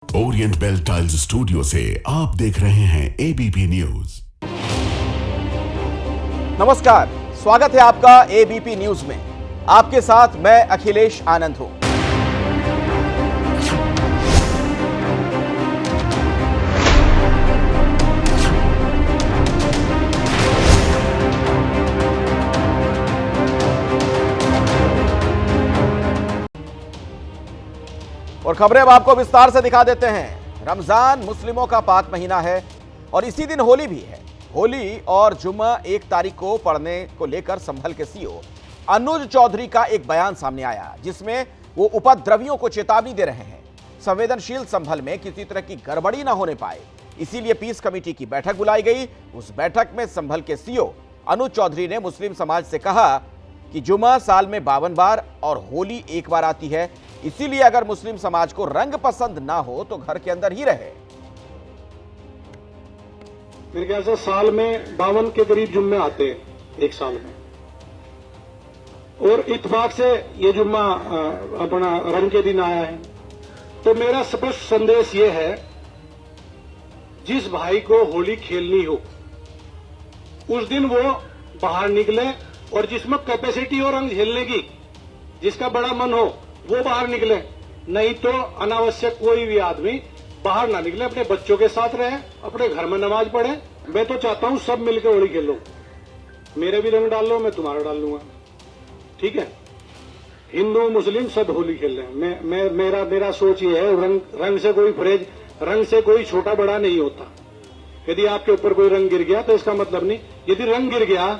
Orient bell tiles studio से आप देख रहे हैं एबीपी न्यूज। नमस्कार, स्वागत है आपका एबीपी न्यूज में। आपके साथ मैं अखिलेश आनंद हूं। और खबरें अब आपको विस्तार से दिखा देते हैं। रमजान मुस्लिमों का पाक महीना है और इसी दिन होली भी है। होली और जुम्मा 1 तारीख को पढ़ने को लेकर संभल के सीओ अनुज चौधरी का एक बयान सामने आया, जिसमें वो उपद्रवियों को चेतावनी दे रहे हैं। संवेदनशील संभल में किसी तरह की गड़बड़ी ना होने पाए, इसीलिए पीस कमेटी की बैठक बुलाई गई। उस बैठक में संभल के सीओ अनुज चौधरी ने मुस्लिम समाज से कहा कि जुम्मा साल में 52 बार और होली 1 बार आती है, इसीलिए अगर मुस्लिम समाज को रंग पसंद ना हो तो घर के अंदर ही रहे। मेरे ख्याल से साल में 52 के करीब जुम्मे आते हैं एक साल में, और इत्तेफाक से ये जुम्मा अपना रंग के दिन आया है। तो मेरा स्पष्ट संदेश ये है, जिस भाई को होली खेलनी हो उस दिन वो बाहर निकले, और जिसमें कैपेसिटी हो रंग खेलने की, जिसका बड़ा मन हो वो बाहर निकले। नहीं तो अनावश्यक कोई भी आदमी बाहर ना निकले, अपने बच्चों के साथ रहे, अपने घर में नमाज पढ़े। मैं तो चाहता हूं सब मिलकर होली खेलो, मेरे भी रंग डाल लो, मैं तुम्हारा डाल लूंगा, ठीक है। हिंदू मुस्लिम सब होली खेल रहे हैं। मेरा सोच ये है, रंग से कोई फरेज, रंग से कोई छोटा बड़ा नहीं होता। यदि आपके ऊपर कोई रंग गिर गया तो इसका मतलब नहीं, यदि रंग गिर गया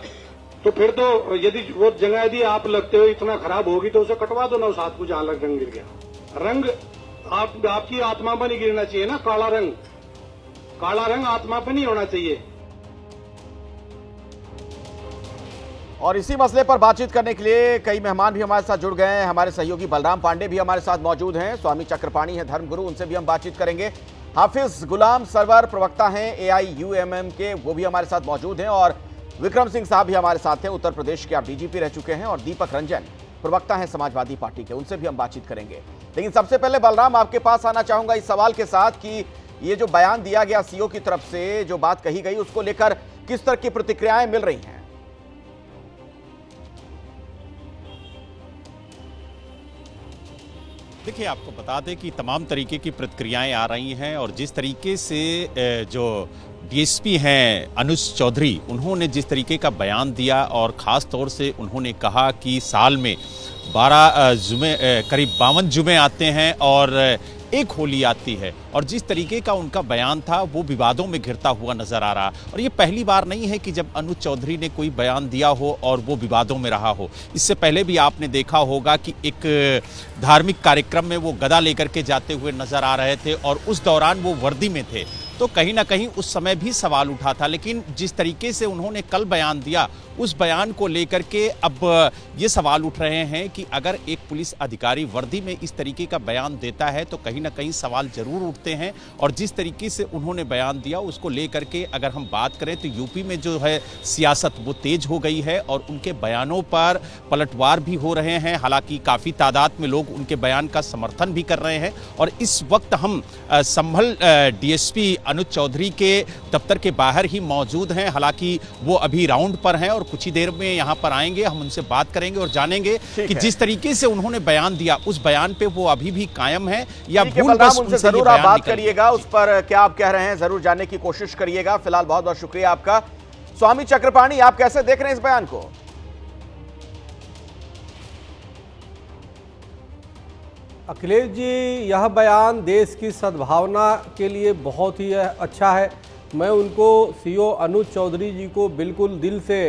तो फिर तो यदि वो जगह यदि आप लगते हो इतना खराब होगी तो उसे कटवा दो ना, उस हाथ को जहां लग रंग गिर गया। रंग आपकी आत्मा पर नहीं गिरना चाहिए ना। काला रंग आत्मा पर नहीं होना चाहिए। और इसी मसले पर बातचीत करने के लिए कई मेहमान भी हमारे साथ जुड़ गए हैं। हमारे सहयोगी बलराम पांडे भी हमारे साथ मौजूद हैं, स्वामी चक्रपाणी हैं धर्मगुरु, उनसे भी हम बातचीत करेंगे। हाफिज गुलाम सरवर प्रवक्ता हैं AIUMM के, वो भी हमारे साथ मौजूद हैं। और विक्रम सिंह साहब भी हमारे साथ हैं, उत्तर प्रदेश के आप DGP रह चुके हैं। और दीपक रंजन प्रवक्ता हैं समाजवादी पार्टी के, उनसे भी हम बातचीत करेंगे। लेकिन सबसे पहले बलराम, आपके पास आना चाहूंगा इस सवाल के साथ कि ये जो बयान दिया गया सीओ की तरफ से, जो बात कही गई, उसको लेकर किस तरह की प्रतिक्रियाएं मिल रही हैं? देखिए, आपको बता दें कि तमाम तरीके की प्रतिक्रियाएं आ रही हैं, और जिस तरीके से जो DSP हैं अनुज चौधरी, उन्होंने जिस तरीके का बयान दिया, और ख़ास तौर से उन्होंने कहा कि साल में 12 जुमे, करीब 52 जुमे आते हैं और एक होली आती है, और जिस तरीके का उनका बयान था वो विवादों में घिरता हुआ नजर आ रहा। और ये पहली बार नहीं है कि जब अनुज चौधरी ने कोई बयान दिया हो और वो विवादों में रहा हो। इससे पहले भी आपने देखा होगा कि एक धार्मिक कार्यक्रम में वो गदा लेकर के जाते हुए नजर आ रहे थे, और उस दौरान वो वर्दी में थे, तो कहीं ना कहीं उस समय भी सवाल उठा था। लेकिन जिस तरीके से उन्होंने कल बयान दिया, उस बयान को लेकर के अब ये सवाल उठ रहे हैं कि अगर एक पुलिस अधिकारी वर्दी में इस तरीके का बयान देता है तो कहीं ना कहीं सवाल जरूर उठते हैं। और जिस तरीके से उन्होंने बयान दिया उसको लेकर के अगर हम बात करें तो यूपी में जो है सियासत वो तेज हो गई है, और उनके बयानों पर पलटवार भी हो रहे हैं। हालांकि काफ़ी तादाद में लोग उनके बयान का समर्थन भी कर रहे हैं। और इस वक्त हम संभल DSP अनुज चौधरी के दफ्तर के बाहर ही मौजूद हैं। हालांकि वो अभी राउंड पर हैं और कुछ ही देर में यहाँ पर आएंगे। हम उनसे बात करेंगे और जानेंगे कि जिस तरीके से उन्होंने बयान दिया उस बयान पे वो अभी भी कायम है या भूलवश उनसे जरूर आप बात करिएगा, उस पर क्या आप कह रहे हैं जरूर जानने की कोशिश करिएगा। फिलहाल बहुत बहुत शुक्रिया आपका। स्वामी चक्रपाणी, आप कैसे देख रहे हैं इस बयान को? अखिलेश जी, यह बयान देश की सद्भावना के लिए बहुत ही अच्छा है। मैं उनको सीओ अनुज चौधरी जी को बिल्कुल दिल से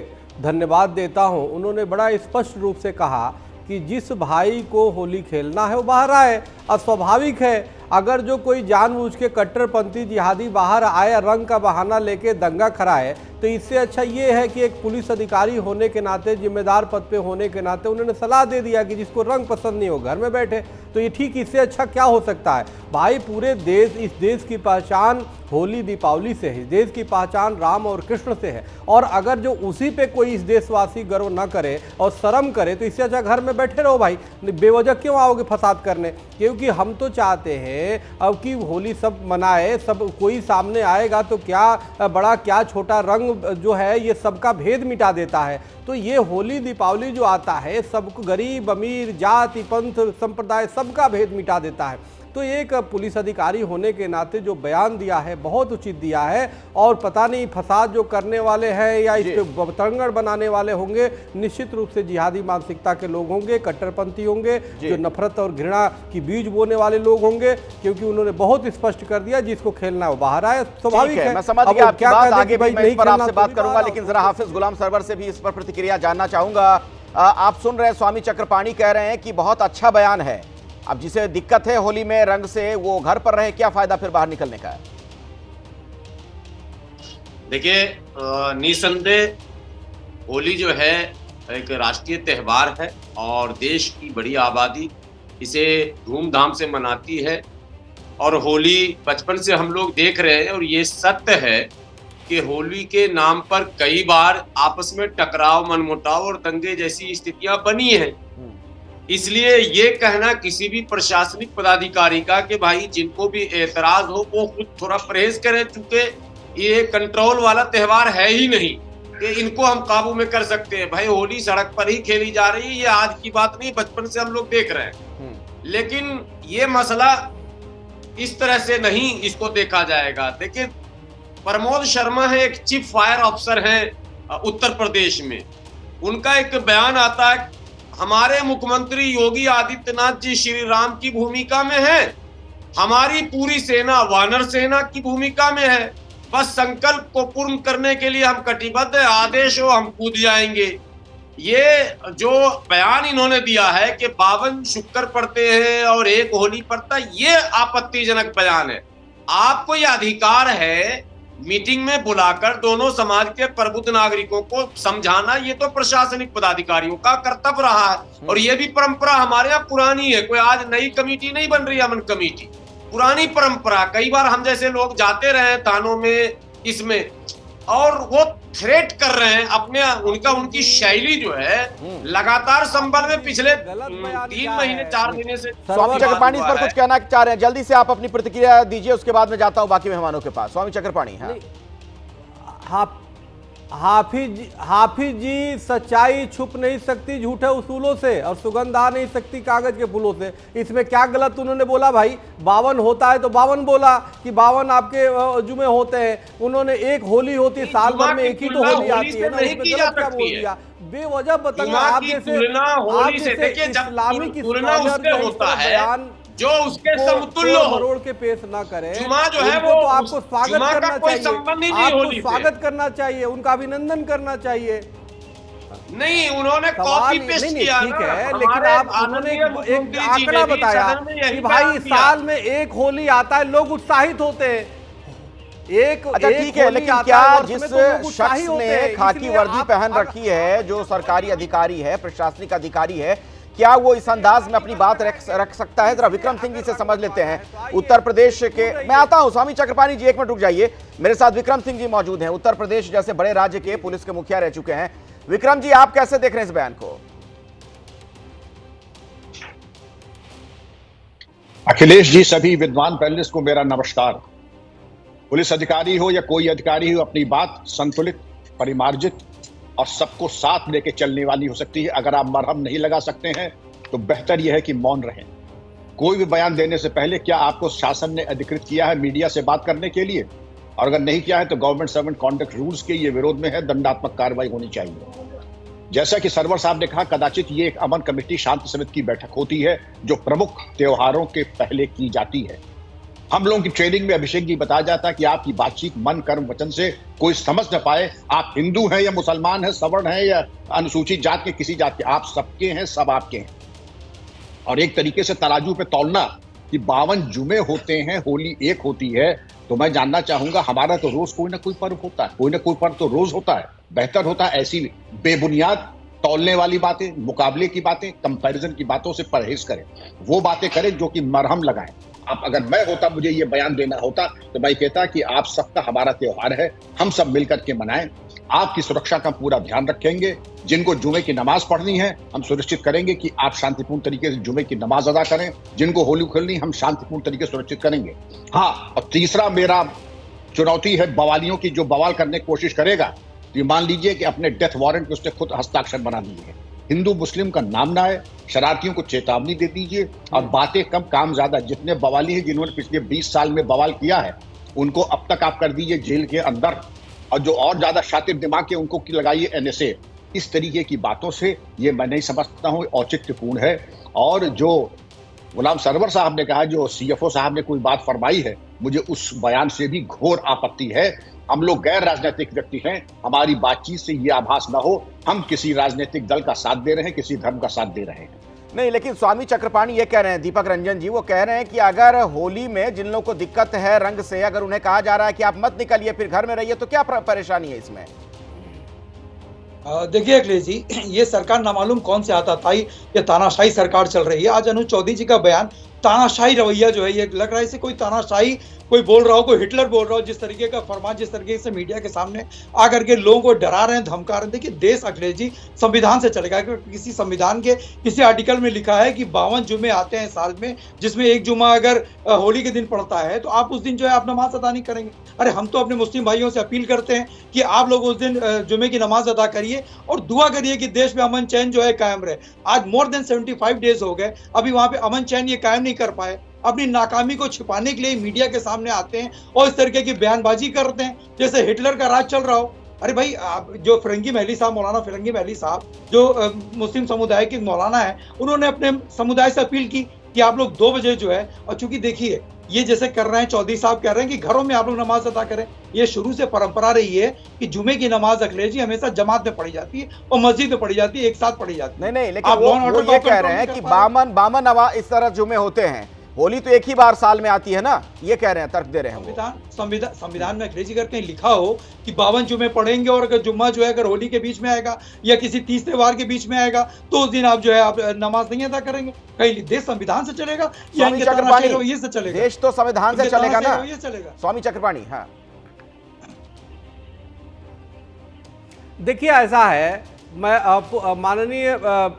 धन्यवाद देता हूं। उन्होंने बड़ा स्पष्ट रूप से कहा कि जिस भाई को होली खेलना है वो बाहर आए। और स्वाभाविक है, अगर जो कोई जानबूझ के कट्टरपंथी जिहादी बाहर आए, रंग का बहाना लेके दंगा कराए, तो इससे अच्छा ये है कि एक पुलिस अधिकारी होने के नाते, जिम्मेदार पद पे होने के नाते उन्होंने सलाह दे दिया कि जिसको रंग पसंद नहीं हो घर में बैठे। तो ये ठीक, इससे अच्छा क्या हो सकता है भाई? पूरे देश, इस देश की पहचान होली दीपावली से है, इस देश की पहचान राम और कृष्ण से है। और अगर जो उसी पे कोई इस देशवासी गर्व न करे और शर्म करे, तो इससे अच्छा घर में बैठे रहो भाई। बेवजह क्यों आओगे फसाद करने? क्योंकि हम तो चाहते हैं हैं अब कि होली सब मनाए, सब कोई सामने आएगा तो क्या बड़ा क्या छोटा, रंग जो है ये सबका भेद मिटा देता है। तो ये होली दीपावली जो आता है सबको, गरीब अमीर, जाति पंथ संप्रदाय सबका भेद मिटा देता है। तो एक पुलिस अधिकारी होने के नाते जो बयान दिया है बहुत उचित दिया है, और पता नहीं फसाद जो करने वाले हैं या इस पे बतंगड़ बनाने वाले होंगे, निश्चित रूप से जिहादी मानसिकता के लोग होंगे, कट्टरपंथी होंगे, जो नफरत और घृणा की बीज बोने वाले लोग होंगे, क्योंकि उन्होंने बहुत स्पष्ट कर दिया जिसको खेलना है वो बाहर आए। स्वाभाविक है, मैं समझ गया आपकी बात, आगे भी मैं इस पर आपसे बात तो करूंगा, लेकिन जरा हाफिज गुलाम सरवर से भी इस पर प्रतिक्रिया जानना चाहूंगा। आप सुन रहे हैं स्वामी चक्रपाणी कह रहे हैं कि बहुत अच्छा बयान है, अब जिसे दिक्कत है होली में रंग से वो घर पर रहे, क्या फायदा फिर बाहर निकलने का है? देखिए, निसंदेह होली जो है एक राष्ट्रीय त्योहार है और देश की बड़ी आबादी इसे धूमधाम से मनाती है। और होली बचपन से हम लोग देख रहे हैं और ये सत्य है कि होली के नाम पर कई बार आपस में टकराव, मनमुटाव और दंगे जैसी स्थितियां बनी हैं। इसलिए ये कहना किसी भी प्रशासनिक पदाधिकारी का कि भाई जिनको भी एतराज हो वो खुद थोड़ा परहेज करें, चूंकि ये कंट्रोल वाला त्योहार है ही नहीं कि इनको हम काबू में कर सकते हैं। भाई होली सड़क पर ही खेली जा रही है, ये आज की बात नहीं, बचपन से हम लोग देख रहे हैं। लेकिन ये मसला इस तरह से नहीं इसको देखा जाएगा। देखिए, प्रमोद शर्मा है, एक चीफ फायर ऑफिसर हैं उत्तर प्रदेश में, उनका एक बयान आता है, हमारे मुख्यमंत्री योगी आदित्यनाथ जी श्री राम की भूमिका में है, हमारी पूरी सेना वानर सेना की भूमिका में है, बस संकल्प को पूर्ण करने के लिए हम कटिबद्ध है, आदेश हो हम कूद जाएंगे। ये जो बयान इन्होंने दिया है कि 52 शुक्र पड़ते हैं और एक होली पड़ता है, ये आपत्तिजनक बयान है। आपको यह अधिकार है मीटिंग में बुलाकर दोनों समाज के प्रबुद्ध नागरिकों को समझाना, ये तो प्रशासनिक पदाधिकारियों का कर्तव्य रहा है। और ये भी परंपरा हमारे यहाँ पुरानी है, कोई आज नई कमेटी नहीं बन रही, अमन कमेटी, पुरानी परंपरा। कई बार हम जैसे लोग जाते रहे थानों में, इसमें, और वो थ्रेट कर रहे हैं अपने, उनकी शैली जो है लगातार संबल में पिछले 3 महीने 4 महीने से। स्वामी चक्रपाणी इस पर कुछ कहना चाह रहे हैं, जल्दी से आप अपनी प्रतिक्रिया दीजिए, उसके बाद मैं जाता हूं बाकी मेहमानों के पास। स्वामी चक्रपाणी। हाँ, हाफिज जी, सच्चाई छुप नहीं सकती झूठे उसूलों से, और सुगंध आ नहीं सकती कागज के फूलों से। इसमें क्या गलत उन्होंने बोला? भाई 52 होता है तो 52 बोला कि 52 आपके जुमे होते हैं। उन्होंने एक होली होती, साल भर में एक ही तो होली आती है ना, उसमें गलत क्या बोल दिया? बेवजह बताना आप जैसे इस्लामिक बयान जो उसके समतुल्य मरोड़ के पेश ना करें। जुमा जो है वो तो आपको स्वागत करना चाहिए, आपको स्वागत करना चाहिए, उनका अभिनंदन करना चाहिए। नहीं, उन्होंने कॉपी पेस्ट किया, ठीक है, लेकिन आप उन्होंने एक आंकड़ा बताया कि भाई साल में एक होली आता है, लोग उत्साहित होते हैं। ठीक है, लेकिन क्या जिस शख्स ने खाकी वर्दी पहन रखी है, जो सरकारी अधिकारी है, प्रशासनिक अधिकारी है, क्या वो इस अंदाज में अपनी बात रख सकता है? जरा विक्रम सिंह जी से समझ लेते हैं, उत्तर प्रदेश के। मैं आता हूं स्वामी चक्रपाणी जी, 1 मिनट रुक जाइए, मेरे साथ विक्रम सिंह जी मौजूद हैं, उत्तर प्रदेश जैसे बड़े राज्य के पुलिस के मुखिया रह चुके हैं। विक्रम जी, आप कैसे देख रहे हैं इस बयान को? अखिलेश जी, सभी विद्वान पैनलिस्ट को मेरा नमस्कार। पुलिस अधिकारी हो या कोई अधिकारी हो, अपनी बात संतुलित, परिमार्जित और सबको साथ लेके चलने वाली हो सकती है। अगर आप मरहम नहीं लगा सकते हैं तो बेहतर यह है कि मौन रहें। कोई भी बयान देने से पहले क्या आपको शासन ने अधिकृत किया है मीडिया से बात करने के लिए? और अगर नहीं किया है तो गवर्नमेंट सर्वेंट कॉन्डक्ट रूल्स के ये विरोध में है, दंडात्मक कार्रवाई होनी चाहिए। जैसा कि सरवर साहब ने कहा, कदाचित ये एक अमन कमेटी शांति समिति की बैठक होती है जो प्रमुख त्योहारों के पहले की जाती है। हम लोगों की ट्रेनिंग में अभिषेक जी बताया जाता है कि आपकी बातचीत मन, कर्म, वचन से कोई समझ न पाए आप हिंदू हैं या मुसलमान हैं, सवर्ण हैं या अनुसूचित जात के, किसी जात के, आप सबके हैं, सब आपके हैं। और एक तरीके से तराजू पे तौलना कि 52 जुमे होते हैं, होली एक होती है, तो मैं जानना चाहूंगा, हमारा तो रोज कोई ना कोई पर्व होता है, कोई ना कोई पर्व तो रोज होता है। बेहतर होता है ऐसी बेबुनियाद तौलने वाली बातें, मुकाबले की बातें, कंपैरिजन की बातों से परहेज करें, वो बातें करें जो कि मरहम लगाएं। अब अगर मैं होता, मुझे ये बयान देना होता, तो मैं कहता कि आप सबका हमारा त्योहार है, हम सब मिलकर के मनाएं। आपकी सुरक्षा का पूरा ध्यान रखेंगे। जिनको जुमे की नमाज पढ़नी है हम सुनिश्चित करेंगे कि आप शांतिपूर्ण तरीके से जुमे की नमाज अदा करें। जिनको होली खेलनी हम शांतिपूर्ण तरीके से सुनिश्चित करेंगे। हाँ, और तीसरा मेरा चुनौती है बवालियों की, जो बवाल करने की कोशिश करेगा तो ये मान लीजिए कि अपने डेथ वारंट पे उसने खुद हस्ताक्षर बना दिए हैं। हिंदू मुस्लिम का नाम ना है, शरारतियों को चेतावनी दे दीजिए और बातें कम काम ज्यादा। जितने बवाली हैं जिन्होंने पिछले 20 साल में बवाल किया है उनको अब तक आप कर दीजिए जेल के अंदर, और जो और ज्यादा शातिर दिमाग के उनको लगाइए NSA। इस तरीके की बातों से ये मैं नहीं समझता हूँ औचित्यपूर्ण है। और जो गुलाम सरवर साहब ने कहा, जो CFO साहब ने कोई बात फरमाई है, मुझे उस बयान से भी घोर आपत्ति है। हम लोग गैर राजनीतिक व्यक्ति हैं, हमारी बातचीत से ये आभास ना हो हम किसी राजनीतिक दल का साथ दे रहे हैं, किसी धर्म का साथ दे रहे हैं। नहीं, लेकिन स्वामी चक्रपाणी ये कह रहे हैं, दीपक रंजन जी वो कह रहे हैं कि अगर होली में जिन लोगों को दिक्कत है रंग से, अगर उन्हें कहा जा रहा है कि आप मत निकलिए फिर घर में रहिए, तो क्या परेशानी है इसमें? देखिए अखिलेश जी, ये सरकार ना मालूम कौन से आताताई या तानाशाही सरकार चल रही है। आज अनुज चौधरी जी का बयान तानाशाही रवैया जो है, ये लग रहा है इसे कोई तानाशाही कोई बोल रहा हो, कोई हिटलर बोल रहा हो। जिस तरीके का फरमान, जिस तरीके से मीडिया के सामने आकर के लोगों को डरा रहे हैं, धमका रहे हैं। देखिए देश अखिलेश जी संविधान से चलेगा। किसी संविधान के किसी आर्टिकल में लिखा है कि 52 जुमे आते हैं साल में, जिसमें एक जुमा अगर होली के दिन पड़ता है तो आप उस दिन जो है आप नमाज अदा नहीं करेंगे। अरे हम तो अपने मुस्लिम भाइयों से अपील करते हैं कि आप लोग उस दिन जुमे की नमाज अदा करिए और दुआ करिए कि देश में अमन चैन जो है कायम रहे। आज मोर देन 75 डेज हो गए, अभी वहां पे अमन चैन ये कायम नहीं कर पाए। अपनी नाकामी को छिपाने के लिए मीडिया के सामने आते हैं और इस तरीके की बयानबाजी करते हैं जैसे हिटलर का राज चल रहा हो। अरे भाई, आप जो फिरंगी महली साहब, मौलाना फिरंगी महली साहब जो मुस्लिम समुदाय के मौलाना है, उन्होंने अपने समुदाय से अपील की कि आप लोग 2 बजे जो है, और चूंकि देखिए ये जैसे कर रहे हैं, चौधरी साहब कह रहे हैं कि घरों में आप लोग नमाज अदा करें। ये शुरू से परंपरा रही है कि जुमे की नमाज अखिलेश जी हमेशा जमात में पढ़ी जाती है और मस्जिद में पढ़ी जाती है, एक साथ पढ़ी जाती है। नहीं, लेकिन वो ये कह रहे हैं कि बामन नवाज इस तरह जुमे होते हैं, होली तो एक ही बार साल में आती है ना, ये कह रहे हैं, तर्क दे रहे हैं। संविधान में अखिलेश जी अगर कहीं लिखा हो कि 52 जुमे पढ़ेंगे और अगर जुम्मा जो है अगर होली के बीच में आएगा या किसी 30 त्योहार के बीच में आएगा तो उस दिन आप जो है आप नमाज नहीं अदा करेंगे। कहीं देश संविधान से चलेगा या इनके रवैये से चलेगा? देश तो संविधान से चलेगा ना, चलेगा। स्वामी चक्रपाणी। हाँ, देखिए ऐसा है, मैं माननीय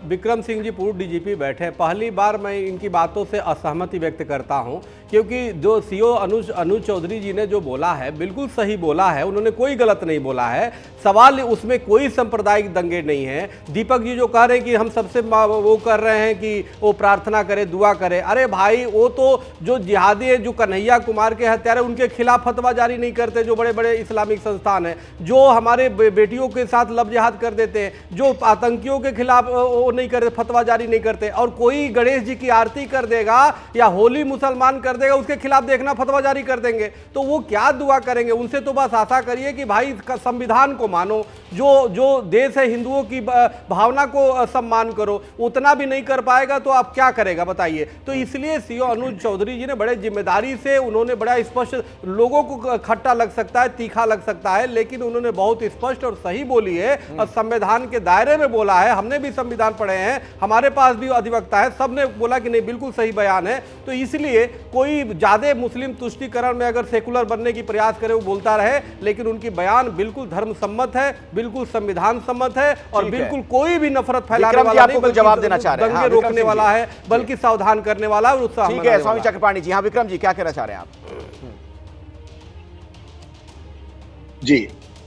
विक्रम सिंह जी पूर्व DGP बैठे, पहली बार मैं इनकी बातों से असहमति व्यक्त करता हूं, क्योंकि जो CO अनुज चौधरी जी ने जो बोला है बिल्कुल सही बोला है, उन्होंने कोई गलत नहीं बोला है। सवाल उसमें कोई सांप्रदायिक दंगे नहीं है। दीपक जी जो कह रहे हैं कि हम सबसे वो कर रहे हैं कि वो प्रार्थना करे, दुआ करे, अरे भाई वो तो जो जिहादी है, जो कन्हैया कुमार के हत्यारे, उनके खिलाफ फतवा जारी नहीं करते, जो बड़े बड़े इस्लामिक संस्थान हैं, जो हमारे बेटियों के साथ लब जिहाद कर देते हैं, जो आतंकियों के खिलाफ वो नहीं करते, फतवा जारी नहीं करते। और कोई गणेश जी की आरती कर देगा या होली मुसलमान कर देगा, उसके खिलाफ देखना फतवा जारी कर देंगे, तो वो क्या दुआ करेंगे? उनसे तो बस आशा करिए कि भाई संविधान को मानो, जो देश है हिंदुओं की भावना को सम्मान करो। उतना भी नहीं कर पाएगा तो आप क्या करेगा बताइए? तो इसलिए CO अनुज चौधरी जी ने बड़े जिम्मेदारी से, उन्होंने बड़ा स्पष्ट, लोगों को खट्टा लग सकता है, तीखा लग सकता है, लेकिन उन्होंने बहुत स्पष्ट और सही बोली है और संविधान के दायरे में बोला है। हमने भी संविधान पढ़े हैं, हमारे पास भी अधिवक्ता है, सबने बोला कि नहीं बिल्कुल सही बयान है। तो इसलिए कोई ज्यादा मुस्लिम तुष्टीकरण में अगर सेकुलर बनने की प्रयास करे वो बोलता रहे, लेकिन उनकी बयान बिल्कुल धर्म सम्मत है, बिल्कुल संविधान सम्मत है और बिल्कुल कोई भी नफरत फैलाने वाला नहीं, बल्कि जवाब देना चाह रहे हैं, दंगे रोकने वाला है, बल्कि सावधान करने वाला और उत्साह। ठीक है स्वामी चक्रपाणी जी। हाँ विक्रम जी, क्या कहना चाह रहे हैं आप? जी,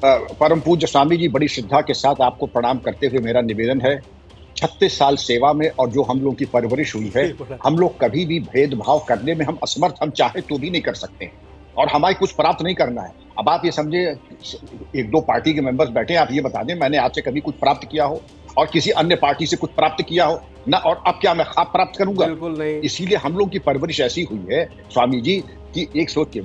परम पूज्य स्वामी जी, बड़ी श्रद्धा के साथ आपको प्रणाम करते हुए मेरा निवेदन है, 36 साल सेवा में और जो हम लोग की परवरिश हुई है, हम लोग कभी भी भेदभाव करने में हम असमर्थ, हम चाहे तो भी नहीं कर सकते और हमारे कुछ प्राप्त नहीं करना है। अब आप ये समझे, 1-2 पार्टी के मेंबर्स बैठे हैं, आप ये बता दें मैंने आपसे कभी कुछ प्राप्त किया हो और किसी अन्य पार्टी से कुछ प्राप्त किया हो ना, और अब क्या मैं खाप प्राप्त करूंगा? बिल्कुल नहीं। इसीलिए हम लोग की परवरिश ऐसी हुई है स्वामी जी कि एक सोच के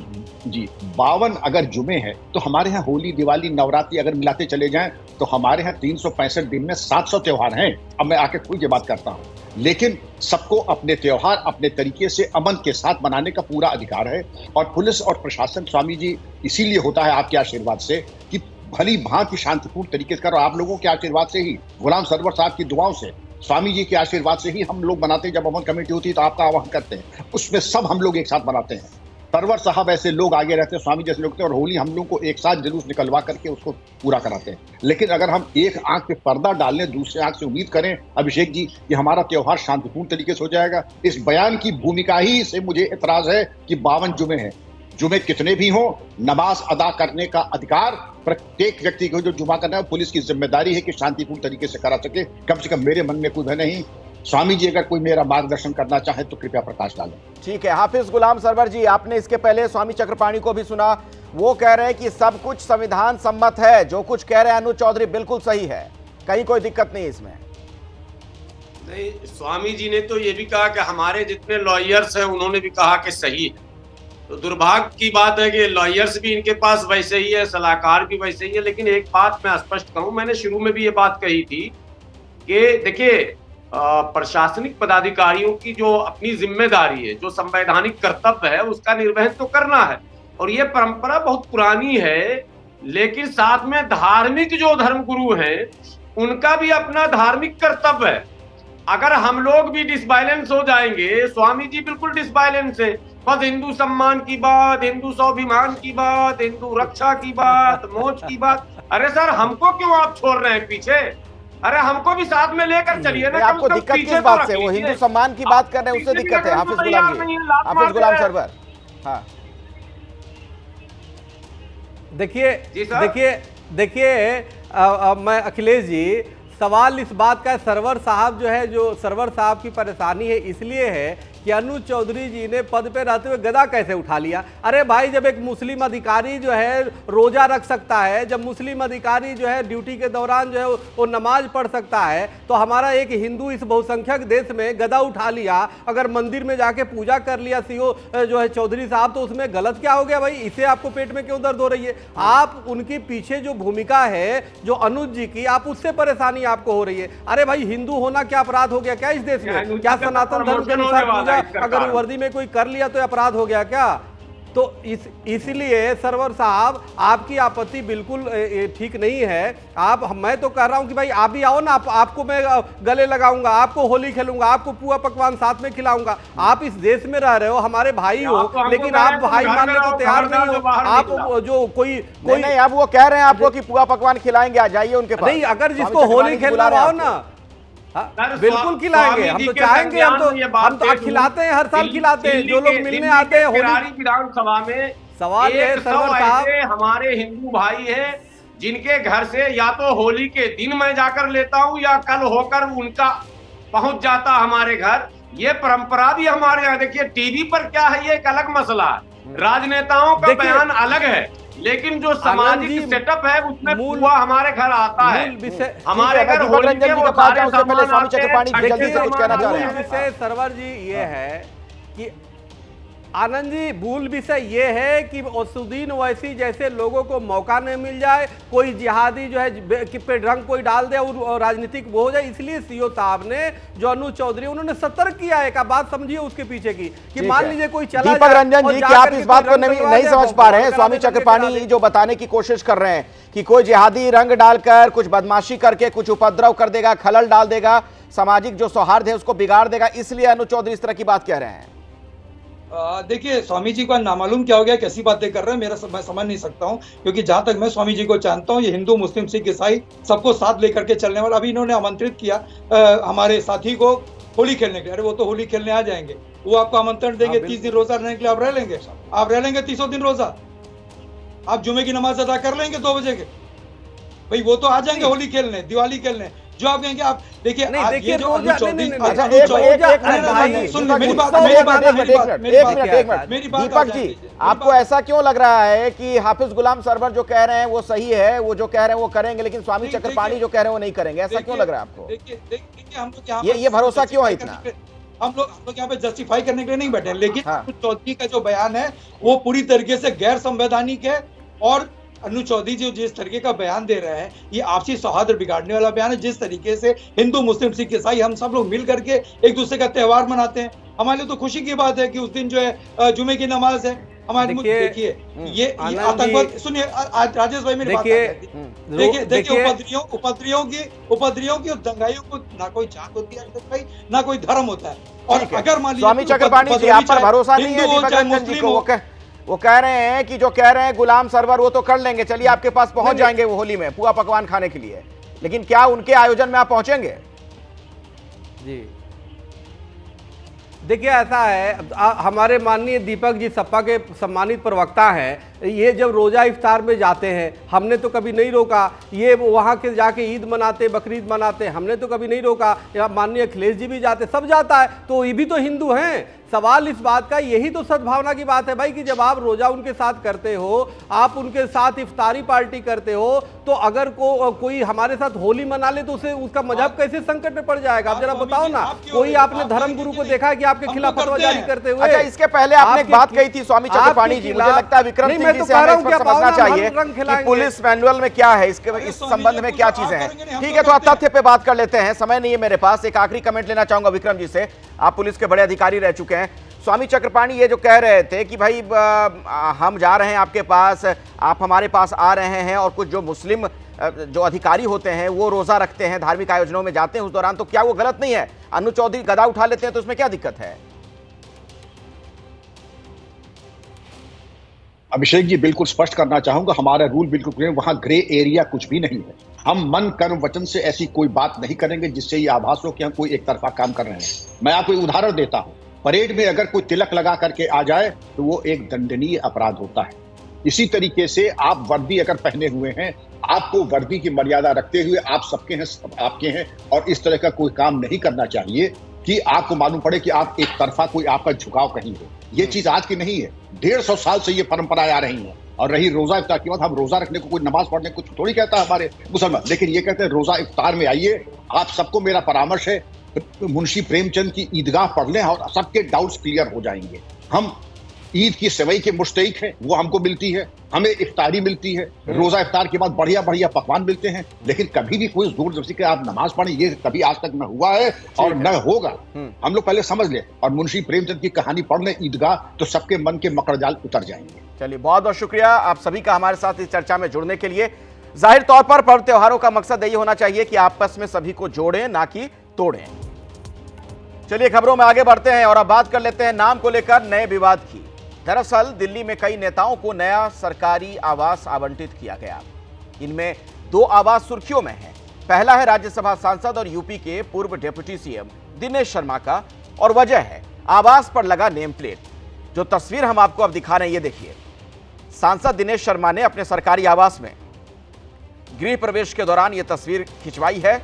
जी 52 अगर जुमे हैं तो हमारे यहाँ होली, दिवाली, नवरात्रि अगर मिलाते चले जाएं तो हमारे यहाँ 365 दिन में 700 त्योहार हैं। अब मैं आके खुल के बात करता हूँ, लेकिन सबको अपने त्योहार अपने तरीके से अमन के साथ मनाने का पूरा अधिकार है। और पुलिस और प्रशासन स्वामी जी इसीलिए होता है आपके आशीर्वाद से कि भली भांति शांतिपूर्ण तरीके से करो। आप लोगों के आशीर्वाद से ही, गुलाम सरवर साहब की दुआओं से, स्वामी जी के आशीर्वाद से ही हम लोग मनाते हैं। जब अमन कमेटी होती है तो आपका आह्वान करते हैं, उसमें सब हम लोग एक साथ मनाते हैं। सरवर साहब ऐसे लोग आगे रहते हैं, स्वामी जैसे लोग थे, और होली हम लोग को एक साथ जुलूस निकलवा करके उसको पूरा कराते हैं। लेकिन अगर हम एक आंख पे पर्दा डाल लें, दूसरे आंख से उम्मीद करें अभिषेक जी कि हमारा त्योहार शांतिपूर्ण तरीके से हो जाएगा, इस बयान की भूमिका ही से मुझे एतराज है कि 52 जुमे हैं। जुमे कितने भी हों, नमाज अदा करने का अधिकार प्रत्येक व्यक्ति को जो जुमा करना है, पुलिस की जिम्मेदारी है कि शांतिपूर्ण तरीके से करा सके। कम से कम मेरे मन में कुछ है नहीं। स्वामी जी अगर कोई मेरा मार्गदर्शन करना चाहे तो कृपया प्रकाश डालें। ठीक है, हाफिज गुलाम सरवर जी, आपने इसके पहले स्वामी चक्रपाणी को भी सुना, वो कह रहे हैं कि सब कुछ संविधान सम्मत है, जो कुछ कह रहे हैं अनुज चौधरी बिल्कुल सही है, कहीं कोई दिक्कत नहीं इसमें। नहीं, स्वामी जी ने तो ये भी कहा कि हमारे जितने लॉयर्स हैं उन्होंने भी कहा कि सही है। तो दुर्भाग्य की बात है कि लॉयर्स भी इनके पास वैसे ही है, सलाहकार भी वैसे ही है। लेकिन एक बात मैं स्पष्ट कहूं, मैंने शुरू में भी ये बात कही थी कि देखिए, प्रशासनिक पदाधिकारियों की जो अपनी जिम्मेदारी है, जो संवैधानिक कर्तव्य है, उसका निर्वहन तो करना है, और ये परंपरा बहुत पुरानी है। लेकिन साथ में धार्मिक जो धर्मगुरु हैं उनका भी अपना धार्मिक कर्तव्य है। अगर हम लोग भी डिसबैलेंस हो जाएंगे, स्वामी जी बिल्कुल डिसबैलेंस है, बस हिंदू सम्मान की बात, हिंदू स्वाभिमान की बात, हिंदू रक्षा की बात, मोच की बात। अरे सर, हमको क्यों आप छोड़ रहे हैं पीछे? अरे हमको भी साथ में लेकर चलिए ना। आपको दिक्कत किस बात से? वो हिंदू सम्मान की बात कर रहे हैं, उससे दिक्कत है हाफिज गुलाम जी, हाफिज गुलाम सरवर। हाँ, देखिए मैं अखिलेश जी, सवाल इस बात का सरवर साहब जो है, जो सरवर साहब की परेशानी है इसलिए है कि अनुज चौधरी जी ने पद पे रहते हुए गदा कैसे उठा लिया। अरे भाई, जब एक मुस्लिम अधिकारी जो है रोजा रख सकता है, जब मुस्लिम अधिकारी जो है ड्यूटी के दौरान जो है वो नमाज पढ़ सकता है, तो हमारा एक हिंदू इस बहुसंख्यक देश में गदा उठा लिया, अगर मंदिर में जाके पूजा कर लिया सीओ जो है चौधरी साहब, तो उसमें गलत क्या हो गया भाई? इसे आपको पेट में क्यों दर्द हो रही है? आप उनके पीछे जो भूमिका है जो अनुज जी की, आप उससे परेशानी आपको हो रही है। अरे भाई, हिंदू होना क्या अपराध हो गया क्या इस देश में? क्या सनातन धर्म के अनुसार अगर वर्दी में कोई कर लिया तो अपराध हो गया क्या? तो इसलिए सरवर साहब, आपकी आपत्ति बिल्कुल ठीक नहीं है। मैं तो कह रहा हूं कि भाई आप भी आओ ना, आपको मैं गले लगाऊंगा, आपको होली खेलूंगा, आपको पुआ पकवान साथ में खिलाऊंगा। आप इस देश में रह रहे हो, हमारे भाई हो, लेकिन आप भाई मानने को तैयार नहीं हो। आप जो कोई नहीं, अब वो कह रहे हैं आपको कि पुआ पकवान खिलाएंगे, आ जाइए उनके पास। नहीं, अगर जिसको होली खेलना हो ना, बिल्कुल खिलाएंगे, हम तो चाहेंगे, हम तो खिलाते हैं, हर साल खिलाते हैं, जो लोग मिलने आते हैं। होली विधानसभा में सवाल है सरवर साहब, हमारे हिंदू भाई हैं जिनके घर से या तो होली के दिन मैं जाकर लेता हूं या कल होकर उनका पहुंच जाता हमारे घर। ये परंपरा भी हमारे यहाँ। देखिए, टीवी पर क्या है ये एक अलग मसला है, राजनेताओं का बयान अलग है, लेकिन जो सामाजिक सेटअप है उसमें पूरा हमारे घर आता है। हमारे घर होली के वो सारे सामान आते हैं। सरवर जी, ये है कि आनंद जी, मूल विषय ये है कि असुद्दीन ओवैसी जैसे लोगों को मौका नहीं मिल जाए, कोई जिहादी जो है पे रंग कोई डाल दे और राजनीतिक वो हो जाए। इसलिए सीओ साहब ने, जो अनुज चौधरी, उन्होंने सतर्क किया है। एक बात समझिए उसके पीछे की, कि मान लीजिए कोई चला दीपक रंजन जी, क्या आप इस बात को नहीं समझ पा रहे हैं? स्वामी चक्रपाणी जो बताने की कोशिश कर रहे हैं कि कोई जिहादी रंग डालकर, कुछ बदमाशी करके, कुछ उपद्रव कर देगा, खलल डाल देगा, सामाजिक जो सौहार्द है उसको बिगाड़ देगा, इसलिए अनुज चौधरी इस तरह की बात कह रहे हैं। देखिए, स्वामी जी को नामालूम क्या हो गया, कैसी बातें कर रहे हैं, मैं समझ नहीं सकता हूं, क्योंकि जहां तक मैं स्वामी जी को जानता हूं, ये हिंदू मुस्लिम सिख ईसाई सबको साथ लेकर के चलने वाला। अभी इन्होंने आमंत्रित किया हमारे साथी को होली खेलने के लिए। अरे वो तो होली खेलने आ जाएंगे, वो आपको आमंत्रण देंगे 30 दिन रोजा रहने के लिए। आप रह लेंगे? आप रह लेंगे 30 दिन रोजा? आप जुमे की नमाज अदा कर लेंगे 2 बजे के? भाई वो तो आ जाएंगे होली खेलने, दिवाली खेलने। जो आप कहेंगे, आप देखिए, दीपक जी, आपको ऐसा क्यों लग रहा है कि हाफिज गुलाम सरवर जो कह रहे हैं वो सही है, वो जो कह रहे हैं वो करेंगे, लेकिन स्वामी चक्रपाणी जो कह रहे हैं वो नहीं करेंगे? ऐसा क्यों लग रहा है आपको? देखिए, हम लोग ये भरोसा क्यों है इतना? हम लोग यहाँ पे जस्टिफाई करने के लिए नहीं बैठे, लेकिन चौधरी का जो बयान है वो पूरी तरीके से गैर संवैधानिक है। और अनुज चौधरी जी जिस तरीके का बयान दे रहे हैं, ये आपसी सौहार्द बिगाड़ने वाला बयान है। जिस तरीके से हिंदू मुस्लिम सिख ईसाई हम सब लोग मिल करके एक दूसरे का त्योहार मनाते हैं, हमारे लिए तो खुशी की बात है कि उस दिन जो है जुमे की नमाज है हमारे। देखिए, ये आतंकवाद, सुनिए राजेश भाई, मेरी बात देखिए, उपद्रवियों की और दंगाइयों को ना कोई जात होती है भाई, ना कोई धर्म होता है। और अगर मान लीजिए स्वामी चक्रपाणी जी, आप पर भरोसा नहीं है दीपक रंजन जी को? वो कह रहे हैं कि जो कह रहे हैं गुलाम सरवर वो तो कर लेंगे, चलिए आपके पास पहुंच जाएंगे वो होली में पुआ पकवान खाने के लिए, लेकिन क्या उनके आयोजन में आप पहुंचेंगे? जी देखिए ऐसा है, हमारे माननीय दीपक जी सपा के सम्मानित प्रवक्ता हैं, ये जब रोज़ा इफ्तार में जाते हैं हमने तो कभी नहीं रोका, ये वहाँ के जाके ईद मनाते बकरीद मनाते हमने तो कभी नहीं रोका, या माननीय अखिलेश जी भी जाते, सब जाता है, तो ये भी तो हिंदू हैं। सवाल इस बात का, यही तो सद्भावना की बात है भाई कि जब आप रोजा उनके साथ करते हो, आप उनके साथ इफ्तारी पार्टी करते हो, तो अगर कोई हमारे साथ होली मना ले तो उसे उसका मजहब कैसे संकट में पड़ जाएगा? आप जरा बताओ ना, कोई आपने धर्म गुरु को देखा है कि आपके खिलाफ फतवा जारी करते हुए? अच्छा, इसके पहले आपने एक बात कही थी स्वामी चक्रपाणी जी, मुझे लगता है विक्रम सिंह जी से हमें इस पर समझना चाहिए कि पुलिस मैनुअल में क्या है, इस संबंध में क्या चीजें हैं। ठीक है, थोड़ा तथ्य पे बात कर लेते हैं, समय नहीं है मेरे पास। एक आखिरी कमेंट लेना चाहूंगा विक्रम जी से, आप पुलिस के बड़े अधिकारी रह चुके हैं। स्वामी चक्रपाणी ये जो कह रहे थे कि भाई हम जा रहे हैं आपके पास, आप हमारे पास आ रहे हैं, और कुछ जो मुस्लिम जो अधिकारी होते हैं वो रोजा रखते हैं, धार्मिक आयोजनों में जाते हैं उस दौरान, तो क्या वो गलत नहीं है? अनु चौधरी गदा उठा लेते हैं तो उसमें क्या दिक्कत है? अभिषेक जी बिल्कुल स्पष्ट करना चाहूंगा, हमारा रूल बिल्कुल क्लियर, वहां ग्रे एरिया कुछ भी नहीं है। हम मन कर्म वचन से ऐसी कोई बात नहीं करेंगे जिससे ये आभास हो कि हम कोई एक तरफा काम कर रहे हैं। मैं आपको एक उदाहरण देता हूं, परेड में अगर कोई तिलक लगा करके आ जाए तो वो एक दंडनीय अपराध होता है। इसी तरीके से आप वर्दी अगर पहने हुए हैं, आपको वर्दी की मर्यादा रखते हुए आप सबके हैं, सब आपके हैं, और इस तरह का कोई काम नहीं करना चाहिए कि आपको मालूम पड़े कि आप एक तरफा कोई आपका झुकाव कहीं हो। ये चीज आज की नहीं है, 150 साल से ये परंपराएं आ रही हैं। और रही रोजा इफ्तार की बात, हम रोजा रखने को कोई नमाज पढ़ने को थोड़ी कहता है हमारे मुसलमान, लेकिन ये कहते हैं रोजा इफ्तार में आइए। आप सबको मेरा परामर्श है, मुंशी प्रेमचंद की ईदगाह पढ़ लें और सबके डाउट्स क्लियर हो जाएंगे। हम ईद की सेवई के मुश्तैक हैं, वो हमको मिलती है, हमें इफ्तारी मिलती है, रोजा इफ्तार के बाद बढ़िया बढ़िया पकवान मिलते हैं, लेकिन कभी भी कोई जोर जबरदस्ती के आप नमाज पढ़ें, ये कभी आज तक न हुआ है और न होगा। हम लोग पहले समझ लें और मुंशी प्रेमचंद की कहानी पढ़ लें ईदगाह, तो सबके मन के मकड़जाल उतर जाएंगे। चलिए, बहुत बहुत शुक्रिया आप सभी का हमारे साथ इस चर्चा में जुड़ने के लिए। जाहिर तौर पर पर्व त्योहारों का मकसद यही होना चाहिए कि आपस में सभी को जोड़ें, ना कि तोड़ें। चलिए खबरों में आगे बढ़ते हैं और अब बात कर लेते हैं नाम को लेकर नए विवाद की। दरअसल दिल्ली में कई नेताओं को नया सरकारी आवास आवंटित किया गया। इनमें 2 आवास सुर्खियों में हैं। पहला है राज्यसभा सांसद और यूपी के पूर्व डिप्टी सीएम दिनेश शर्मा का, और वजह है आवास पर लगा नेम प्लेट। जो तस्वीर हम आपको अब दिखा रहे हैं, ये देखिए। सांसद दिनेश शर्मा ने अपने सरकारी आवास में गृह प्रवेश के दौरान यह तस्वीर खिंचवाई है,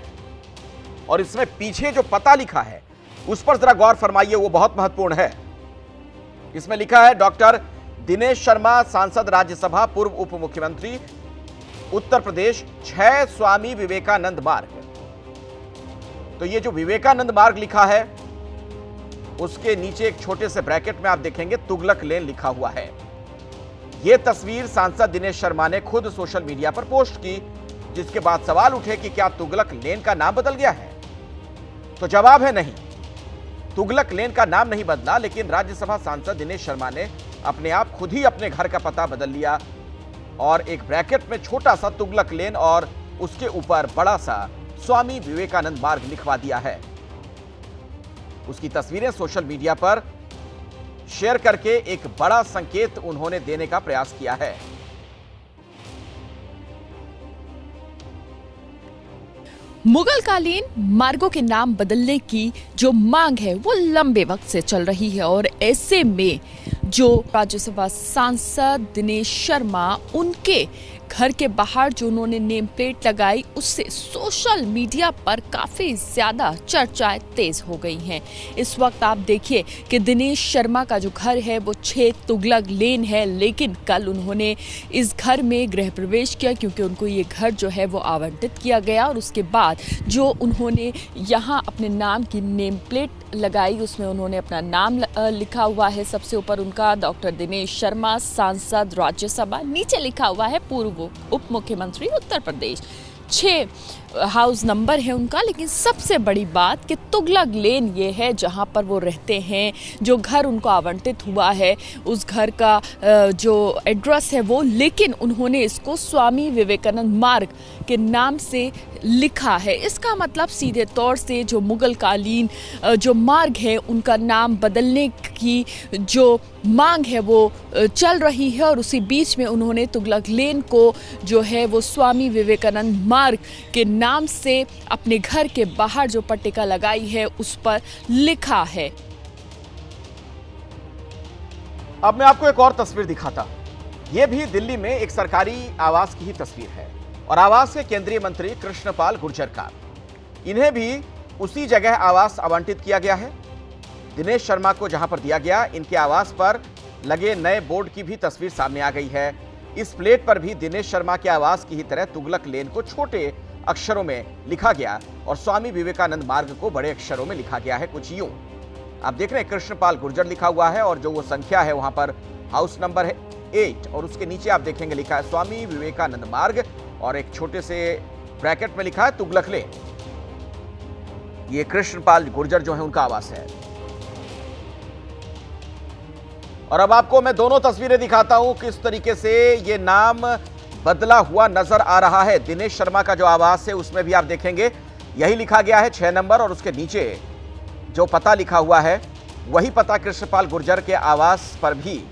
और इसमें पीछे जो पता लिखा है उस पर जरा गौर फरमाइए, वो बहुत महत्वपूर्ण है। इसमें लिखा है डॉक्टर दिनेश शर्मा, सांसद, राज्यसभा, पूर्व उप मुख्यमंत्री, उत्तर प्रदेश, 6 स्वामी विवेकानंद मार्ग। तो ये जो विवेकानंद मार्ग लिखा है उसके नीचे एक छोटे से ब्रैकेट में आप देखेंगे तुगलक लेन लिखा हुआ है। यह तस्वीर सांसद दिनेश शर्मा ने खुद सोशल मीडिया पर पोस्ट की, जिसके बाद सवाल उठे कि क्या तुगलक लेन का नाम बदल गया है? तो जवाब है नहीं, तुगलक लेन का नाम नहीं बदला, लेकिन राज्यसभा सांसद दिनेश शर्मा ने अपने आप खुद ही अपने घर का पता बदल लिया और एक ब्रैकेट में छोटा सा तुगलक लेन और उसके ऊपर बड़ा सा स्वामी विवेकानंद मार्ग लिखवा दिया है। उसकी तस्वीरें सोशल मीडिया पर शेयर करके एक बड़ा संकेत उन्होंने देने का प्रयास किया है। मुगलकालीन मार्गों के नाम बदलने की जो मांग है वो लंबे वक्त से चल रही है, और ऐसे में जो राज्यसभा सांसद दिनेश शर्मा, उनके घर के बाहर जो उन्होंने नेम प्लेट लगाई, उससे सोशल मीडिया पर काफ़ी ज़्यादा चर्चाएं तेज़ हो गई हैं। इस वक्त आप देखिए कि दिनेश शर्मा का जो घर है वो 6 तुगलक लेन है, लेकिन कल उन्होंने इस घर में गृह प्रवेश किया क्योंकि उनको ये घर जो है वो आवंटित किया गया, और उसके बाद जो उन्होंने यहाँ अपने नाम की नेम प्लेट लगाई उसमें उन्होंने अपना नाम लिखा हुआ है। सबसे ऊपर उनका डॉक्टर दिनेश शर्मा, सांसद, राज्यसभा, नीचे लिखा हुआ है पूर्व उप मुख्यमंत्री, उत्तर प्रदेश। 6 हाउस नंबर है उनका, लेकिन सबसे बड़ी बात कि तुगलक लेन ये है जहां पर वो रहते हैं। जो घर उनको आवंटित हुआ है उस घर का जो एड्रेस है वो, लेकिन उन्होंने इसको स्वामी विवेकानंद मार्ग के नाम से लिखा है। इसका मतलब सीधे तौर से जो मुगल कालीन जो मार्ग है उनका नाम बदलने की जो मांग है वो चल रही है और उसी बीच में उन्होंने तुगलक लेन को जो है वो स्वामी विवेकानंद मार्ग के नाम से अपने घर के बाहर जो पट्टिका लगाई है उस पर लिखा है। अब मैं आपको एक और तस्वीर दिखाता। ये भी दिल्ली में एक सरकारी आवास की ही तस्वीर है और आवास के केंद्रीय मंत्री कृष्णपाल गुर्जर का। इन्हें भी उसी जगह आवास आवंटित किया गया है। दिनेश शर्मा को जहां पर दिया गया, इनके आवास पर लगे नए बोर्ड की भी तस्वीर सामने आ गई है। इस प्लेट पर भी दिनेश शर्मा के आवास की ही तरह तुगलक लेन को छोटे अक्षरों में लिखा गया और स्वामी विवेकानंद मार्ग को बड़े अक्षरों में लिखा गया है कुछ यूं। आप देख रहे हैं कृष्णपाल गुर्जर लिखा हुआ है और जो वो संख्या है वहां पर हाउस नंबर है 8 और उसके नीचे आप देखेंगे लिखा है स्वामी विवेकानंद मार्ग और एक छोटे से ब्रैकेट में लिखा है तुगलक लेन। ये कृष्णपाल गुर्जर जो है उनका आवास है। और अब आपको मैं दोनों तस्वीरें दिखाता हूं किस तरीके से ये नाम बदला हुआ नजर आ रहा है। दिनेश शर्मा का जो आवास है उसमें भी आप देखेंगे यही लिखा गया है 6 नंबर और उसके नीचे जो पता लिखा हुआ है वही पता कृष्णपाल गुर्जर के आवास पर भी,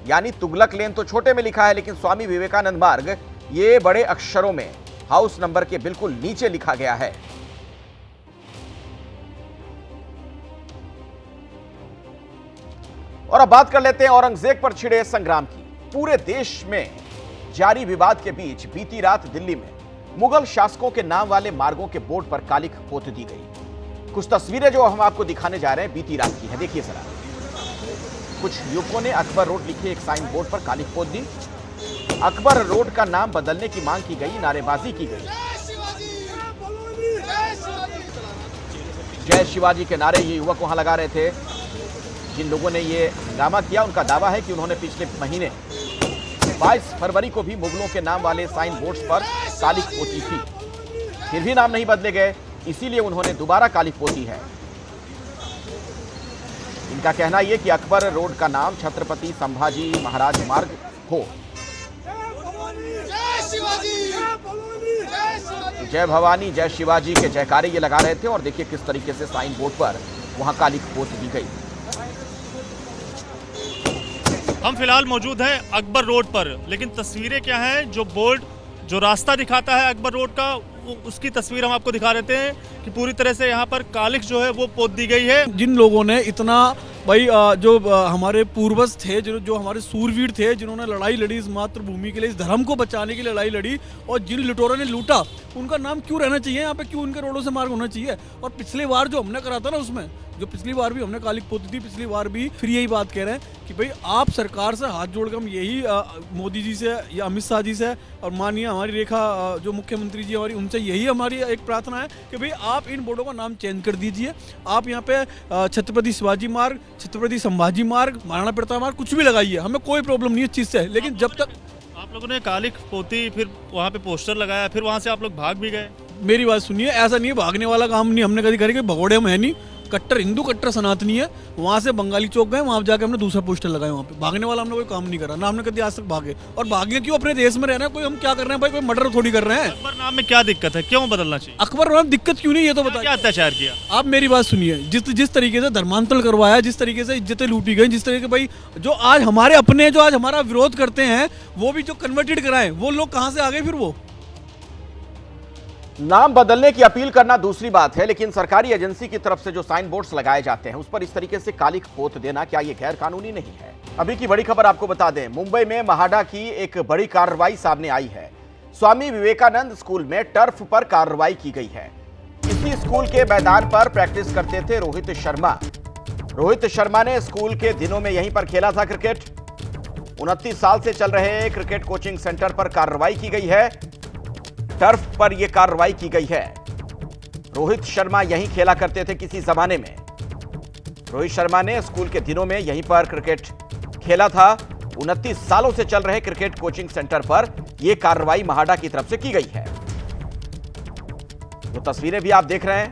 यानी तुगलक लेन तो छोटे में लिखा है लेकिन स्वामी विवेकानंद मार्ग ये बड़े अक्षरों में हाउस नंबर के बिल्कुल नीचे लिखा गया है। और अब बात कर लेते हैं औरंगजेब पर छिड़े संग्राम की। पूरे देश में जारी विवाद के बीच बीती रात दिल्ली में मुगल शासकों के नाम वाले मार्गों के बोर्ड पर कालिख पोत दी गई। कुछ तस्वीरें जो हम आपको दिखाने जा रहे हैं बीती रात की है, देखिए जरा। कुछ युवकों ने अकबर रोड लिखे एक साइन बोर्ड पर कालिख पोत दी। अकबर रोड का नाम बदलने की मांग की गई, नारेबाजी की गई। जय शिवाजी के नारे ये युवक वहां लगा रहे थे। जिन लोगों ने ये हंगामा किया उनका दावा है कि उन्होंने पिछले महीने 22 फरवरी को भी मुगलों के नाम वाले साइन बोर्ड्स पर कालिख पोती थी, फिर भी नाम नहीं बदले गए, इसीलिए उन्होंने दोबारा कालिख पोती है। इनका कहना यह कि अकबर रोड का नाम छत्रपति संभाजी महाराज मार्ग हो। जय भवानी जय शिवाजी के जयकारे ये लगा रहे थे और देखिए किस तरीके से साइन बोर्ड पर वहां कालिख पोत दी गई। हम फिलहाल मौजूद हैं अकबर रोड पर, लेकिन तस्वीरें क्या हैं, जो बोर्ड जो रास्ता दिखाता है अकबर रोड का उसकी तस्वीर हम आपको दिखा देते हैं कि पूरी तरह से यहाँ पर कालिख जो है वो पोत दी गई है। जिन लोगों ने इतना भाई जो हमारे पूर्वज थे, जो हमारे सूरवीर थे, जिन्होंने लड़ाई लड़ी इस मातृभूमि के लिए, इस धर्म को बचाने की लड़ाई लड़ी और जिन लुटेरों ने लूटा उनका नाम क्यों रहना चाहिए यहाँ पे, क्यों उनके रोडों से मार्ग होना चाहिए। और पिछली बार जो हमने करा था ना, उसमें जो पिछली बार भी हमने कालिख पोती थी, पिछली बार भी फिर यही बात कह रहे हैं कि भाई आप सरकार से हाथ जोड़कर हम यही मोदी जी से या अमित शाह जी से और माननीय हमारी रेखा जो मुख्यमंत्री जी हमारी, उनसे यही हमारी एक प्रार्थना है कि भाई आप इन बोर्डों का नाम चेंज कर दीजिए। आप यहाँ पे छत्रपति शिवाजी मार्ग, छत्रपति संभाजी मार्ग, महाराणा प्रताप मार्ग कुछ भी लगाइए, हमें कोई प्रॉब्लम नहीं है इस चीज़ से। लेकिन जब तक आप लोगों ने कालिख पोती, फिर वहाँ पे पोस्टर लगाया, फिर वहाँ से आप लोग भाग भी गए। मेरी बात सुनिए, ऐसा नहीं है, भागने वाला काम नहीं हमने कभी करेंगे। भगोड़े में है नहीं, कट्टर हिंदू कट्टर सनातनी है। वहाँ से बंगाली चौक गए, वहाँ जाके हमने दूसरा पोस्टर लगाया। वहाँ पे भागने वाला हमने कोई काम नहीं करा, ना हमने कभी आज तक भागे। और भागे क्यों, अपने देश में रहना, कोई हम क्या कर रहे हैं भाई, कोई मर्डर थोड़ी कर रहे हैं। अकबर नाम में क्या दिक्कत है, क्यों बदलना चाहिए? अकबर नाम दिक्कत क्यों नहीं, ये तो बताइए। क्या अत्याचार किया? आप मेरी बात सुनिए, जिस तरीके से धर्मांतरण करवाया, जिस तरीके से इज्जतें लूटी गई, जिस तरीके भाई जो आज हमारे अपने जो आज हमारा विरोध करते हैं वो भी जो कन्वर्टेड कराए, वो लोग कहाँ से आ गए फिर। वो नाम बदलने की अपील करना दूसरी बात है, लेकिन सरकारी एजेंसी की तरफ से जो साइन बोर्ड्स लगाए जाते हैं उस पर इस तरीके से कालिख पोत देना, क्या ये गैर कानूनी नहीं है? अभी की बड़ी खबर आपको बता दें, मुंबई में महाडा की एक बड़ी कार्रवाई सामने आई है। स्वामी विवेकानंद स्कूल में टर्फ पर कार्रवाई की गई है। इसी स्कूल के मैदान पर प्रैक्टिस करते थे रोहित शर्मा। रोहित शर्मा ने स्कूल के दिनों में यहीं पर खेला था क्रिकेट। 29 साल से चल रहे क्रिकेट कोचिंग सेंटर पर कार्रवाई की गई है। टर्फ पर यह कार्रवाई की गई है। रोहित शर्मा यहीं खेला करते थे किसी जमाने में। रोहित शर्मा ने स्कूल के दिनों में यहीं पर क्रिकेट खेला था। 29 सालों से चल रहे क्रिकेट कोचिंग सेंटर पर यह कार्रवाई महाडा की तरफ से की गई है। वो तस्वीरें भी आप देख रहे हैं।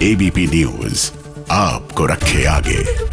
एबीपी न्यूज आपको रखे आगे।